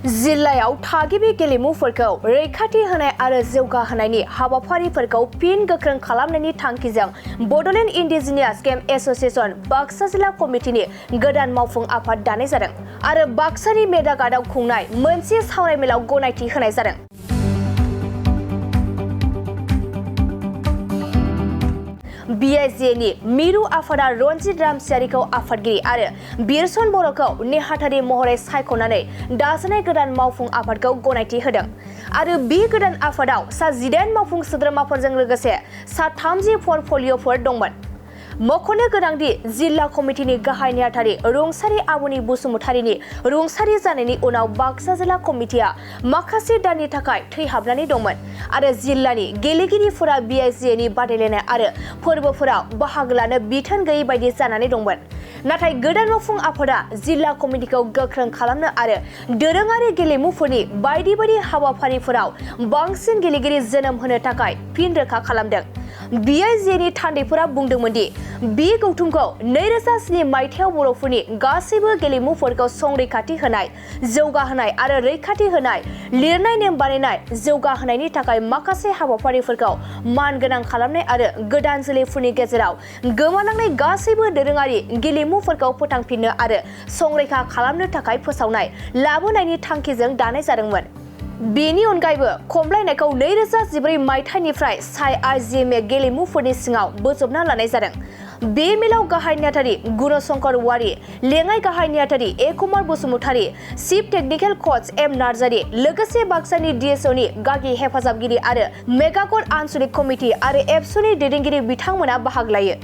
जिल्लायाव थागिबि गेलेमुफोरखौ रैखाथि होनाय आरो जौगाहोनायनि हाबाफारिफोरखौ फिन गोख्रों खालामनायनि थांखिजों Bodoland indigenous game association Baksa जिल्ला कमिटिनि गोदान मावफुं आफाद दानाय जादों आरो बाक्सानि मेदाघाटआव खुंनाय मोनसे सावरायमेलाव गनायथि होनाय जादों। BIGA नि मिरु आफादा रनजित रामसियारिखौ आफादगिरि आरो बिरसन बर'खौ नेहाथारि महरै सायख'नानै दाजानाय गोदान मावफुं आफादखौ गनायथि होदों आरो बे गोदान आफादाव सा 18 मावफुं सोद्रोमाफोरजों लोगोसे सा 30 पर्टफलिय'फोर दंमोन। मख'नो गोनांदि जिल्ला कमिटिनि गाहाय नेहाथारि रुंसारि आबुनि बसुमतारिनि रुंसारि जानायनि उनाव बाक्सा जिल्ला कमिटिया माखासे दाननि थाखाय थैहाबनानै दंमोन आरो जिल्लानि गेलेगिरिफोरा BIGA नि बादायलायनाय आरो फोरबोफोराव बाहागो लानो बिथोन गैयै बायदि जानानै दंमोन। नाथाय गोदान मावफुं आफादा जिल्ला कमिटिखौ गोख्रों खालामनो आरो दोरोङारि गेलेमुफोरनि बायदि बायदि हाबाफारिफोराव बांसिन गेलेगिरि जोनोम होनो थाखाय फिन रोखा खालामदों। BIGA नि थान्दैफोरा बुंदोंमोन दि बे गौथुमखौ 2007 मायथाइयाव बर'फोरनि गासैबो गेलेमुफोरखौ संरैखाथि होनाय, जौगाहोनाय आरो रैखाथि होनाय, लिरनाय नेम बानायनाय, जौगाहोनायनि थाखाय माखासे हाबाफारिफोरखौ मानगोनां खालामनाय आरो गोदान जोलैफोरनि गेजेराव गोमालांनाय गासैबो दोरोङारि गेलेमुफोरखौ फोथांफिननो आरो संरैखा खालामनो थाखाय फोसावनाय लाबोनायनि थांखिजों दानाय जादोंमोन। बेनि अनगायैबो खमलायनायखौ 2014 मायथाइनिफ्राय IGMA गेलेमुफोरनि सिङाव बोजबना लानाय जादों। बे मेलाव गाहाय नेहाथारि गुणशंकर वारि, लेङाइ गाहाय नेहाथारि ए कुमार बसुमतारी, चिफ टेक्निकेल कच M नार्जारी, लोगोसे बाक्सानि DSO नि गागि हेफाजाबगिरि आरो मेगाकट आनसलिक कमिटि आरो एबसुनि दैदेनगिरि बिथांमोना बाहागो लायो।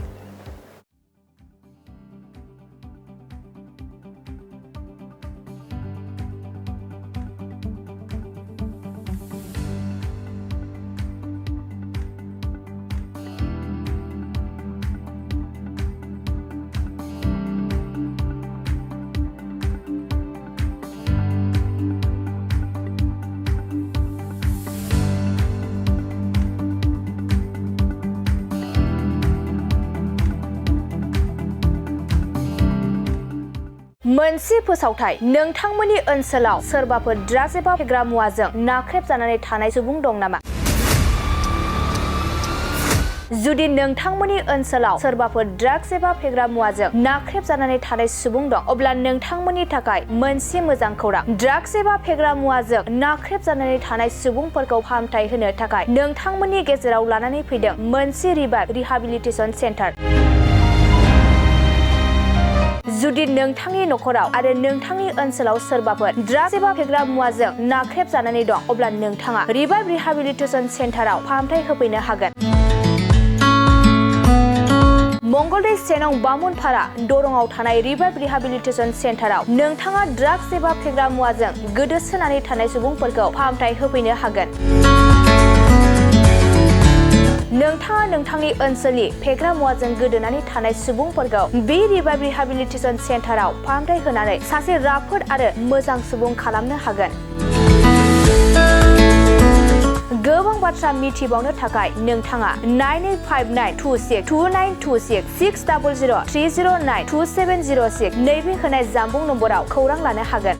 मोनसे फोसावथाय, नोंथांमोननि ओनसोलाव सोरबाफोर ड्राग्स एबा फेग्रा मुवाजों नाख्रेबजानानै थानाय सुबुं दं नामा? जुदि नोंथांमोननि ओनसोलाव सोरबाफोर ड्राग्स एबा फेग्रा मुवाजों नाख्रेबजानानै थानाय सुबुं दं, अब्ला नोंथांमोननि थाखाय मोनसे मोजां खौरां। ड्राग्स एबा फेग्रा मुवाजों नाख्रेबजानानै थानाय सुबुंफोरखौ फाहामथाय होनो थाखाय नोंथांमोननि गेजेराव लानानै फैदों मोनसे रिहाबिलिटेसन सेन्टार। जुदि नोंथांनि नखराव आरो नोंथांनि ओनसोलाव सोरबाफोर ड्राग्स एबा फेग्रा मुवाजों नाख्रेबजानानै दं, अब्ला नोंथाङा रिहाबिलिटेसन सेन्टाराव फाहामथाय होफैनो हागोन। मंगलदै 1 नं बामुनपारा दरंआव थानाय रिहाबिलिटेसन सेन्टाराव नोंथाङा ड्राग्स एबा फेग्रा मुवाजों गोदोसोनानै थानाय सुबुंफोरखौ फाहामथाय होफैनो हागोन। नोंथाङा नोंथांनि ओनसोलनि फेग्रा मुवाजों गोदोनानै थानाय सुबुंफोरखौ बे रिहाबिलिटेसन सेन्टाराव फाहामथाय होनानै सासे राफोद आरो मोजां सुबुं खालामनो हागोन। गोबां बाथ्रा मिथिबावनो थाखाय नोंथाङा 9859262926 60030927006 नैबे होनाय जानबुं नम्बराव खौरां लानो हागोन।